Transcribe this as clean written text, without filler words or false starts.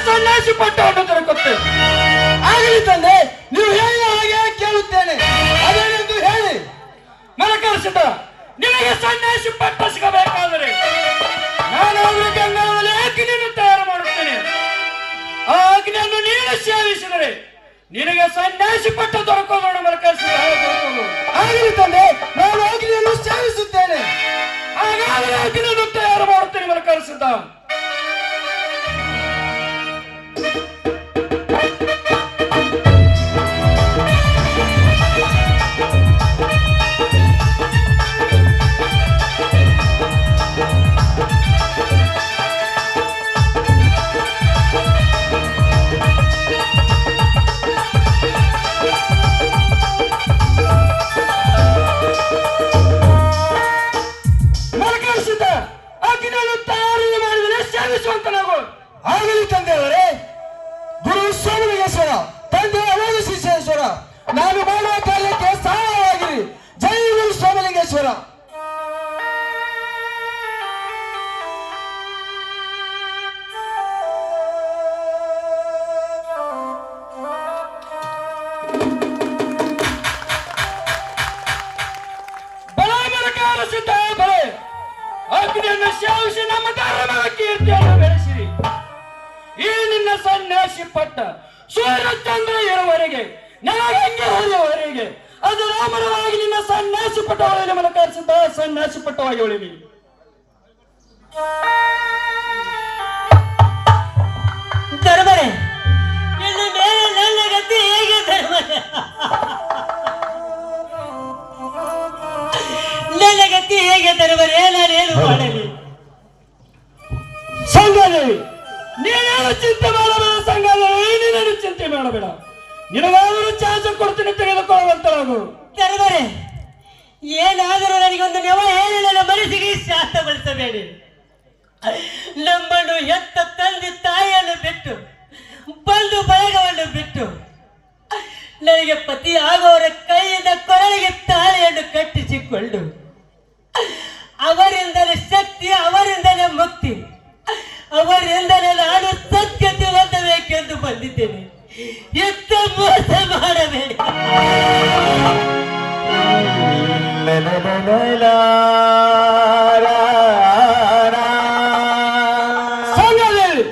ಸನ್ಯಾಸಿ ಪಟ್ಟವನ್ನು ದೊರಕುತ್ತೇನೆ. ಆಗಲಿ ತಂದೆ, ನೀವು ಹೇಳಿ ಹಾಗೆ ಕೇಳುತ್ತೇನೆ. ಅದೇನೆಂದು ಹೇಳಿ. ಮರಕರ್ಷಿತ, ನಿನಗೆ ಸನ್ಯಾಸಿ ಪಟ್ಟ ಸಿಗಬೇಕಾದರೆ ನಾನು ಗಂಗಾವಳಿ ಅಗ್ನಿಯನ್ನು ತಯಾರು ಮಾಡುತ್ತೇನೆ. ಆ ಅಗ್ನಿಯನ್ನು ನೀನು ಸೇವಿಸಿದರೆ ನಿನಗೆ ಸನ್ಯಾಸಿ ಪಟ್ಟ ದೊರಕೋದು. ಮರಕರ್ಷಿತ, ಆಗಲಿ ತಂದೆ, ನಾನು ಅಗ್ನಿಯನ್ನು ಸೇವಿಸುತ್ತೇನೆ. ಹಾಗಾದರೆ ಅಗ್ನಿಯನ್ನು ತಯಾರು ಮಾಡುತ್ತೇನೆ. ಮರಕರ್ಷಿತ, ಆಗಲಿ ತಂದೆಯವರೇ. ಗುರು ಸೋಮಲಿಂಗೇಶ್ವರ, ತಂದೆ ಅವಾಗ ಶಿಷ್ಯೇಶ್ವರ, ನಾನು ಮಾಡುವ ಕಾರ್ಯಕ್ಕೆ ಸಹಾಯವಾಗಿರಿ. ಜೈ ಗುರು ಸೋಮಲಿಂಗೇಶ್ವರ. ಅಗ್ನಿಯನ್ನು ಸೇವಿಸಿ ನಮ್ಮ ಧರ್ಮದ ಕೀರ್ತಿಯನ್ನು ಬೆಳೆಸಿರಿ. ಈ ನಿನ್ನ ಸನ್ಯಾಸಿ ಪಟ್ಟ ಸೂರ್ಯಚಂದ್ರ ಇರುವವರೆಗೆ, ನಾಗಂಗೆ ಹೊರೆಯವರೆಗೆ ಅದು ರಾಮರವಾಗಿ ನಿನ್ನ ಸನ್ಯಾಸಿ ಪಟ್ಟವಾಗಿ ನಮ್ಮನ್ನು ಕರೆಸಿದ್ದ ಸನ್ಯಾಸಿ ಪಟ್ಟವಾಗಿ ಉಳಿವಿ. ಧರ್ಮರೇ, ಇನ್ನು ಮೇಲೆ ನನ್ನ ಗತಿ ಹೇಗೆ ಧರ್ಮರೇ? ನನ್ನ ಗತಿ ಹೇಗೆ ಧರ್ಮರೇ? ನಾನೇನು ಮಾಡಲಿ? ಸಂಘದೇವಿ, ನೀನೇನು ಚಿಂತೆ ಮಾಡಬೇಡ. ಸಂಘದೇವಿ, ನೀನೇನು ಚಿಂತೆ ಮಾಡಬೇಡ. ನಿನಗಾದರೂ ಚಾನ್ಸ್ ಕೊಡ್ತೀನಿ, ತೆಗೆದುಕೊಳ್ಳುವಂತರಾಗು. ಧರ್ಮರೇ, ಏನಾದರೂ ನನಗೊಂದು ನೆವ ಹೇಳಿ ನನ್ನ ಮನಸ್ಸಿಗೆ ಶಾಂತಗೊಳಿಸಬೇಡಿ. ನಮ್ಮನ್ನು ಹೆತ್ತ ತಂದೆ ತಾಯಿಯನ್ನು ಬಿಟ್ಟು, ಬಂಧು ಬಳಗವನ್ನು ಬಿಟ್ಟು, ನನಗೆ ಪತಿ ಆಗೋರ ಕೈಯಿಂದ ಕೊರಳಿಗೆ ತಾಳಿಯನ್ನು ಕಟ್ಟಿಸಿಕೊಂಡು ಅವರಿಂದಲೇ ಶಕ್ತಿ, ಅವರಿಂದಲೇ ಮುಕ್ತಿ, ಅವರಿಂದಲೇ ನಾನು ಸದ್ಗತಿ ಹೊಂದಬೇಕೆಂದು ಬಂದಿದ್ದೇನೆ. ಎತ್ತ ಮೋಸ ಮಾಡಬೇಡಿ. ಸಂಘದೇವಿ,